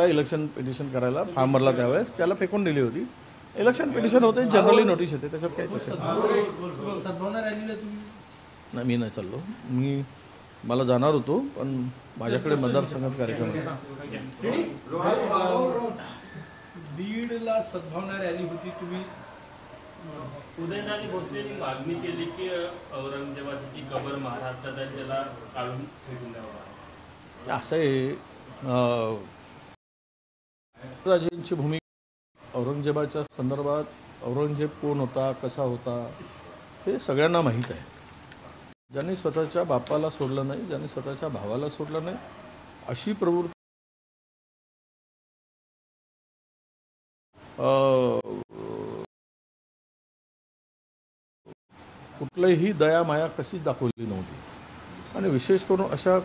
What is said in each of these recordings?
Election petition करायला form भरला त्यावेळेस त्याला फेकून दिली होती। इलेक्शन पिटिशन होते, जनरली नोटीस येते, त्याच्यात काय नाही। मी नाही चाललो, मला जाणार होतो पण माझ्याकडे मतदारसंघात कार्यक्रम आहे। बीडला सद्भावना रॅली होती, तुम्ही उदयनराजे भोसलेंनी मागणी केली की औरंगजेबाची कबर महाराष्ट्रात आहे त्याला काढून फेकून द्यावं। असं आहे, राजेंची भूमिका औरंगजेबाच्या संदर्भात औरंगजेब कोण होता, कसा होता हे सगळ्यांना माहीत आहे। ज्यांनी स्वतःच्या बापाला सोडलं नाही, ज्यांनी स्वतःच्या भावाला सोडलं नाही, अशी प्रवृत्ती कुठलीही दया माया कशी दाखवली नव्हती। आणि विशेष करून अशा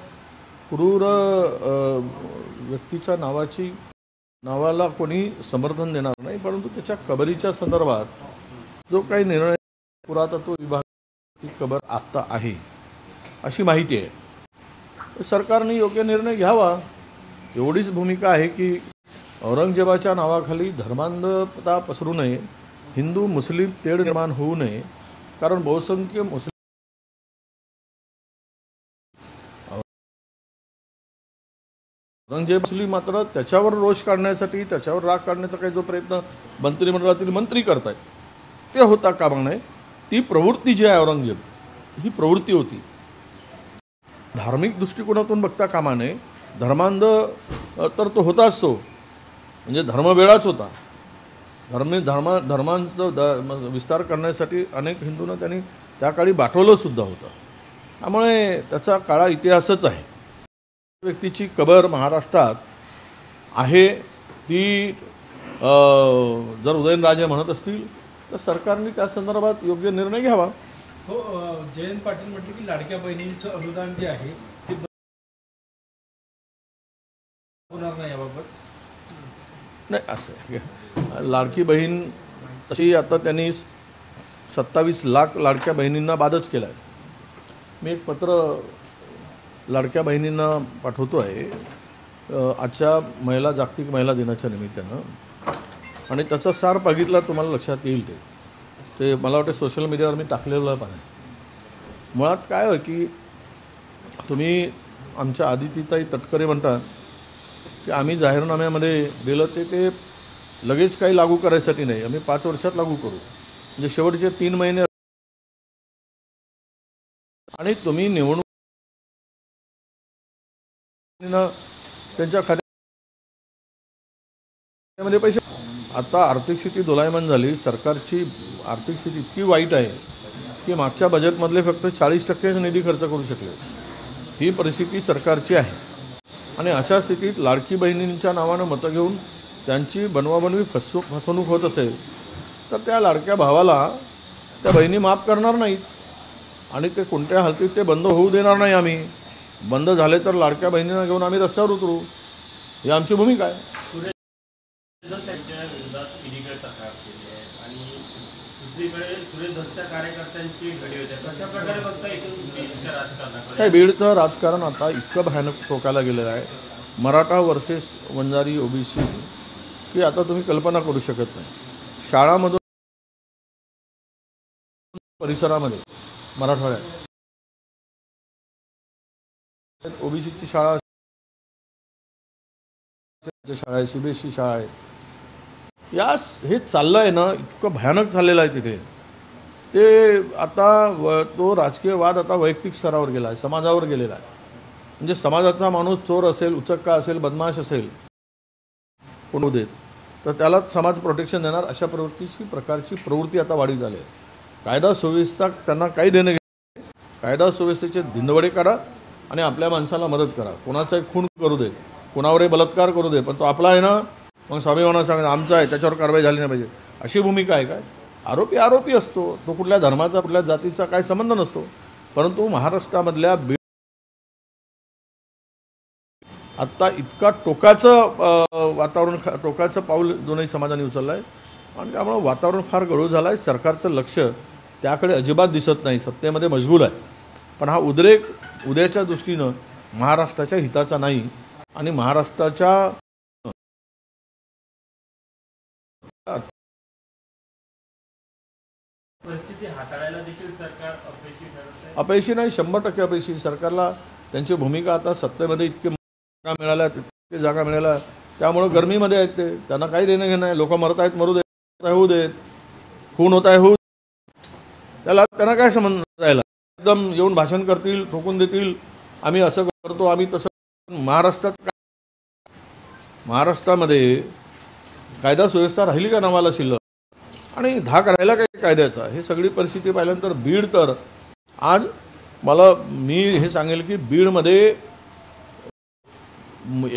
क्रूर व्यक्तीच्या नावाला कोणी समर्थन देणार नाही, परंतु त्याच्या कबरीच्या संदर्भात जो काही निर्णय पुरातत्व विभागाची कबर आत्ता आहे अशी माहिती आहे, सरकारने योग्य निर्णय घ्यावा एवढीच भूमिका आहे की औरंगजेबाच्या नावाखाली धर्मांधता पसरू नये, हिंदू मुस्लिम तेढ निर्माण होऊ नये, कारण बहुसंख्य मुस्लिम औरंगजेब मुस्लिम मात्र त्याच्यावर रोष काढण्यासाठी, त्याच्यावर राग काढण्याचा काही जो प्रयत्न मंत्रिमंडळातील मंत्री करतायत ते होता कामा नये। ती प्रवृत्ती जी आहे औरंगजेब ही प्रवृत्ती होती, धार्मिक दृष्टिकोनातून बघता कामा नये। धर्मांध तर तो होताच, तो म्हणजे धर्मवेळाच होता। धर्मांचा विस्तार करण्यासाठी अनेक हिंदूंना त्यांनी त्या काळी बाठवलं सुद्धा होतं, त्यामुळे त्याचा काळा इतिहासच आहे। व्यक्तीची कबर महाराष्ट्रात आहे ती जर उदयनराजे म्हणत असतील तर सरकारने त्या संदर्भात योग्य निर्णय घ्यावा। हो, जयंत पाटील म्हटले की लाडक्या बहिणींचं अनुदान जे आहे ते होणार नाही याबाबत। नाही, असं लाडकी बहीण तशी आता त्यांनी 27 लाख लाडक्या बहिणींना बादच केला आहे। मी एक पत्र लाडक्या बहिणींना पाठवतो आहे आजच्या जागतिक महिला दिनाच्या निमित्तानं, आणि त्याचा सार बघितला तुम्हाला लक्षात येईल। ते मला वाटतं सोशल मीडियावर मी टाकलेलं पण आहे। मुळात काय आहे की तुम्ही आमच्या आदितीताई तटकरे म्हणतात की आम्ही जाहीरनाम्यामध्ये दिलं ते लगेच काही लागू करायसाठी नाही, आम्ही 5 वर्षात लागू करू, म्हणजे शेवटचे 3 महिने। आणि तुम्ही निवडणूक त्यांच्या खात्यामध्ये पैसे, आता आर्थिक स्थिती दोलायमान झाली, सरकारची आर्थिक स्थिती इतकी वाईट आहे की मागच्या बजेटमधले फक्त 40% निधी खर्च करू शकले। ही परिस्थिती सरकारची आहे, आणि अशा स्थितीत लाडकी बहिणींच्या नावानं मतं घेऊन त्यांची बनवाबनवी फसवणूक होत असेल तर त्या लाडक्या भावाला त्या बहिणी माफ करणार नाहीत, आणि ते कोणत्या हालतीत ते बंद होऊ देणार नाही। आम्ही बंद झाले तर लाडक्या बहिणींना घेऊन आम्ही रस्त्यावर उतरू, ही आमची भूमिका आहे। बीडचं राजकारण आता इतकं भयानक टोकाला गेलेलं आहे, मराठा वर्सेस वंजारी ओबीसी, की आता तुम्ही कल्पना करू शकत नाही। शाळामधून परिसरामध्ये मराठवाड्यात ओबीसीची शाळा आहे, सीबीएसई शाळा आहे, हे चाललं आहे ना, इतकं भयानक झालेलं आहे तिथे। ते आता तो राजकीय वाद आता वैयक्तिक स्तरावर गेला आहे, समाजावर गेलेला आहे। म्हणजे समाजाचा माणूस चोर असेल, उचक्का असेल, बदमाश असेल, कोण देत तर त्यालाच समाज प्रोटेक्शन देणार, अशा प्रकारची प्रवृत्ती आता वाढीत झाली आहे। कायदा सुव्यवस्था त्यांना काही देणं घेणं, कायदा सुव्यवस्थेचे धिंदवडे काढा आणि आपल्या माणसाला मदत करा। कोणाचाही खून करू दे, कोणावरही बलात्कार करू दे, पण तो आपला आहे ना, मग स्वाभिमानानं सांगा आमचा आहे, त्याच्यावर कारवाई झाली नाही पाहिजे, अशी भूमिका आहे। काय आरोपी असतो, तो कुठल्या धर्माचा कुठल्या जातीचा काही संबंध नसतो, परंतु महाराष्ट्रामधल्या आत्ता इतका टोकाचं वातावरण, टोकाचं पाऊल दोन्ही समाजाने उचललं आहे, आणि त्यामुळे वातावरण फार गढूळ झालं आहे। सरकारचं लक्ष त्याकडे अजिबात दिसत नाही, सत्तेमध्ये मशगूल आहे, पण हा उद्रेक उद्याच्या दृष्टीनं महाराष्ट्राच्या हिताचा नाही, आणि महाराष्ट्राच्या परिस्थिती हाताळायला देखील सरकार अपयशी ठरत आहे. अपयशी नाही, 100% अपयशी. सरकारला त्यांची भूमिका आता सत्तेमध्ये इतके जागा मिळाल्या, तितके जागा मिळाल्या, त्यामुळं गरमीमध्ये आहेत ते. त्यांना काही देणं घेणं नाही. लोक मरत आहेत, मरू देत, होऊ देत. खून होत आहे, होऊ. त्यांना काय संबंध राहिला. एकदम येऊन भाषण करतील, ठोकून देतील, आम्ही असं करतो, आम्ही तसं. महाराष्ट्रामध्ये कायदा सुव्यवस्था राहिली का नावाला शिल्लक, आणि धाक राहिला काय कायद्याचा. हे सगळी परिस्थिती पाहिल्यानंतर बीड तर आज मी हे सांगेल की बीडमध्ये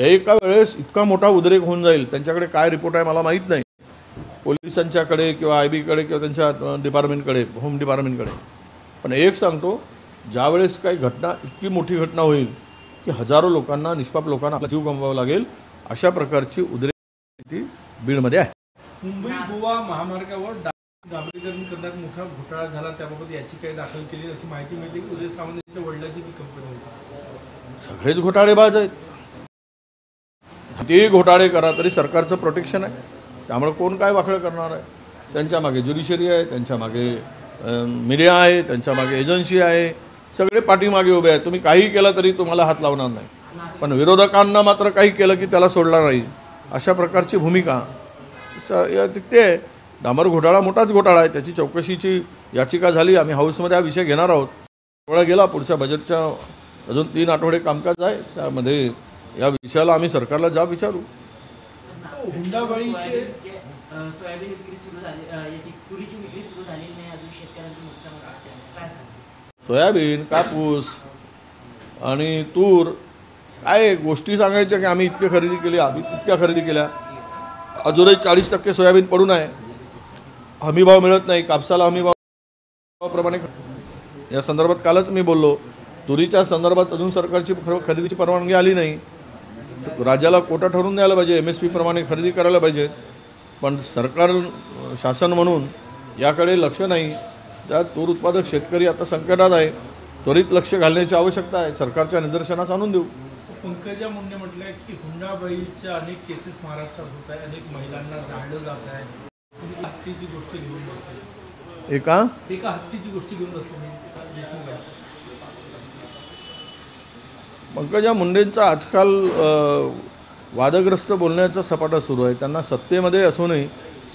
एका वेळेस इतका मोठा उद्रेक होऊन जाईल. त्यांच्याकडे काय रिपोर्ट आहे मला माहीत नाही, पोलिसांच्याकडे किंवा IB कडे किंवा त्यांच्या डिपार्टमेंटकडे, होम डिपार्टमेंटकडे. पण एक सांगतो, ज्यावेळेस काही घटना, इतकी मोठी घटना होईल की हजारो लोकांना, निष्पाप लोकांना आपला जीव गमवावा लागेल, अशा प्रकारची उद्रेक स्थिती बीडमध्ये आहे. मुंबई गोवा महामार्गावर डांबरीकरण करण्यात मोठा घोटाळा झाला, त्याबाबत याचिका दाखल केली अशी माहिती मिळते की उदय सामंत यांच्या वडिलांची ती कंपनी होती. सगळेच घोटाळेबाज आहेत. किती घोटाळे करा तरी सरकारचं प्रोटेक्शन आहे, त्यामुळे कोण काय वाकळ करणार आहे. त्यांच्या मागे ज्युडिशरी आहे, त्यांच्या मागे मीडिया आहे, त्यांच्या मागे एजन्सी आहे, सगळे पाठीमागे उभे आहेत. तुम्ही काही केलं तरी तुम्हाला हात लावणार नाही, पण विरोधकांना मात्र काही केलं की त्याला सोडणार नाही, अशा प्रकारची भूमिका ते. डांबर घोटाळा मोठाच घोटाळा आहे, त्याची चौकशीची याचिका झाली. आम्ही हाऊसमध्ये हा विषय घेणार आहोत. थोडा गेला, पुढच्या बजेटच्या अजून 3 आठवडे कामकाज आहे, त्यामध्ये या विषयाला आम्ही सरकारला जाब विचारू. हुंडाबळीचे सोयाबीन विक्री सुरू झाली, याची तुरीची विक्री सुरू झाली नाही अजून, शेतकऱ्यांचं नुकसान होतं, काय सांगा. सोयाबीन, कापूस आणि तूर, काय गोष्टी सांगायच्या की आम्ही इतके खरेदी केली, आम्ही तितक्या खरेदी केल्या. अजूनही 40% सोयाबीन पडून आहे. हमीभाव मिळत नाही. कापसाला हमीभावाप्रमाणे या संदर्भात कालच मी बोललो. तुरीच्या संदर्भात अजून सरकारची खरेदीची परवानगी आली नाही. राज्याला कोटा ठरवून द्यायला पाहिजे, MSP प्रमाणे खरेदी करायला पाहिजे, पण सरकार, शासन म्हणून याकडे लक्ष नाही. त्या तूर उत्पादक शेतकरी आता संकटात आहे. त्वरित लक्ष घालण्याची आवश्यकता आहे. सरकारच्या निदर्शनास आणून देऊ. पंकजा मुंडे म्हटलंय की हुंडाबळीच्या अनेक केसेस महाराष्ट्रात होत आहे, अनेक महिलांना जाळलं जात आहे. हत्तीची गोष्ट घेऊन बसते, एका हत्तीची गोष्ट घेऊन बसते देशमुखांची. पंकजा मुंडेंचा आजकाल वादग्रस्त बोलण्याचा सपाटा सुरू आहे. त्यांना सत्तेमध्ये असूनही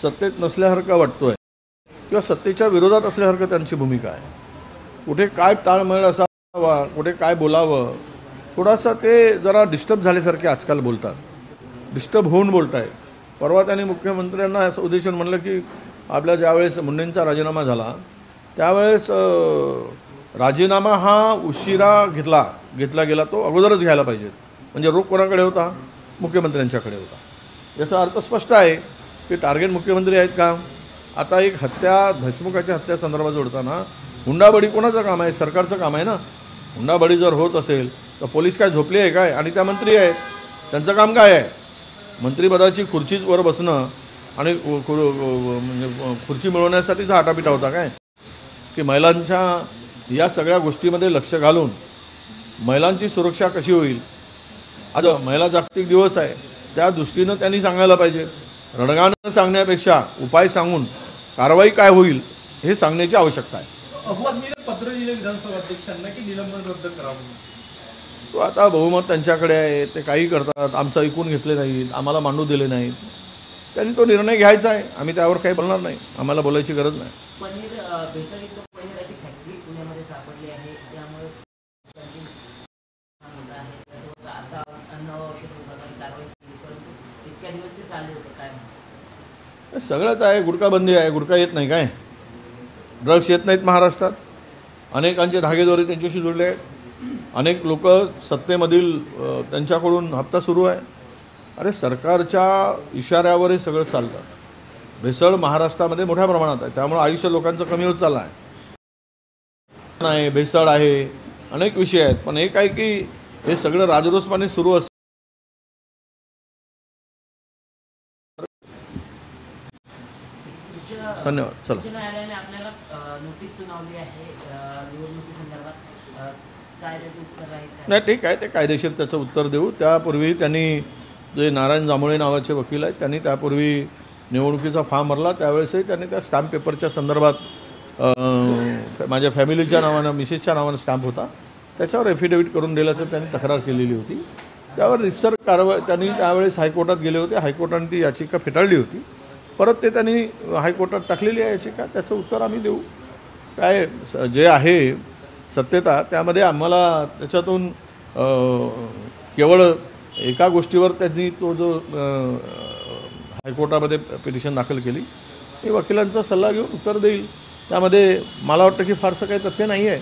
सत्तेत नसल्यासारखं वाटतोय किंवा सत्तेच्या विरोधात असल्यासारखं त्यांची भूमिका आहे. कुठे काय ताळमेळ असावा, कुठे काय बोलावं, थोडासा ते जरा डिस्टर्ब झाल्यासारखे आजकाल बोलतात. डिस्टर्ब होऊन बोलत आहे. परवा त्यांनी मुख्यमंत्र्यांना असं उद्देशून म्हणलं की आपल्या ज्यावेळेस मुंडेंचा राजीनामा झाला त्यावेळेस राजीनामा हा उशिरा घेतला गेला, तो अगोदरच घ्यायला पाहिजे. म्हणजे रोख कोणाकडे होता? मुख्यमंत्र्यांच्याकडे होता. याचा अर्थ स्पष्ट आहे की टार्गेट मुख्यमंत्री आहेत का? आता एक देशमुखाच्या हत्या संदर्भात जोडताना हुंडाबळी कोणाचं काम आहे? सरकारचं काम आहे ना. हुंडाबळी जर होत असेल तर पोलीस काय झोपली आहे काय? आणि त्या मंत्री आहेत, त्यांचं काम काय आहे? मंत्रिपदाची खुर्चीच वर बसणं आणि म्हणजे खुर्ची मिळवण्यासाठीचा आटापिटा होता काय? की महिलांच्या या सगळ्या गोष्टीमध्ये लक्ष घालून महिलांची सुरक्षा कशी होईल? आज महिला जागतिक दिवस आहे, त्या दृष्टीनं त्यांनी सांगायला पाहिजे. रणगानं सांगण्यापेक्षा उपाय सांगून कारवाई काय होईल हे सांगण्याची आवश्यकता आहे. अफवाजमीने पत्र दिले विधानसभा अध्यक्षांना की निलंबन रद्द करावं. तो आता बहुमत त्यांच्याकडे आहे, ते काही करतात. आमचं ऐकून घेतले नाहीत, आम्हाला मांडू दिले नाहीत. त्यांनी तो निर्णय घ्यायचा आहे. आम्ही त्यावर काही बोलणार नाही, आम्हाला बोलायची गरज नाही. पनीर भेसळयुक्त पनीराची फॅक्टरी पुण्यामध्ये सापडली आहे, त्यामुळे आता अन्न व औषध विभागाने कारवाई केली, परंतु इतक्या दिवस ते चालू होतं. काय सगळंच आहे. गुटखाबंदी आहे. गुटखा येत नाही काय? ड्रग्स येत नाहीत महाराष्ट्रात. अनेकांचे धागेदोरे त्यांच्याशी जोडले आहेत. अनेक लोक सत्तेमधील त्यांच्याकडून हप्ता सुरू आहे. अरे सरकारच्या इशाऱ्यावर हे सगळं चालतं. भेसळ महाराष्ट्रामध्ये मोठ्या प्रमाणात आहे, त्यामुळे आयुष्य लोकांचं कमी होत चाललं आहे. नाही, भेसळ आहे, अनेक विषय आहेत. पण एक आहे की हे सगळं राजरोसपणे सुरू असतं. धन्यवाद. चला. उच्च न्यायालयाने आपल्याला नोटीस सुनावली आहे निवडणुकी संदर्भात, काय त्याचं उत्तर आहे? नाही, ठीक आहे, ते कायदेशीर त्याचं उत्तर देऊ. त्यापूर्वी त्यांनी जे नारायण जांभळे नावाचे वकील आहेत त्यांनी त्यापूर्वी निवडणुकीचा फॉर्म भरला, त्यावेळेसही त्यांनी त्या स्टॅम्प पेपरच्या संदर्भात माझ्या फॅमिलीच्या नावानं मिसेसच्या नावानं स्टॅम्प होता, त्याच्यावर एफिडेव्हिट करून दिल्याचं त्यांनी तक्रार केलेली होती. त्यावर रितसर कारवाई त्यांनी त्यावेळेस हायकोर्टात गेले होते. हायकोर्टाने ती याचिका फेटाळली होती. परत ते त्यांनी हायकोर्टात टाकलेली आहे याचिका. त्याचं उत्तर आम्ही देऊ. काय जे आहे सत्यता त्यामध्ये आम्हाला त्याच्यातून केवळ एका गोष्टीवर त्यांनी तो जो हायकोर्टामध्ये पिटिशन दाखल केली, हे वकिलांचा सल्ला घेऊन उत्तर देईल. त्यामध्ये मला वाटतं की फारसं काही तथ्य नाही आहे.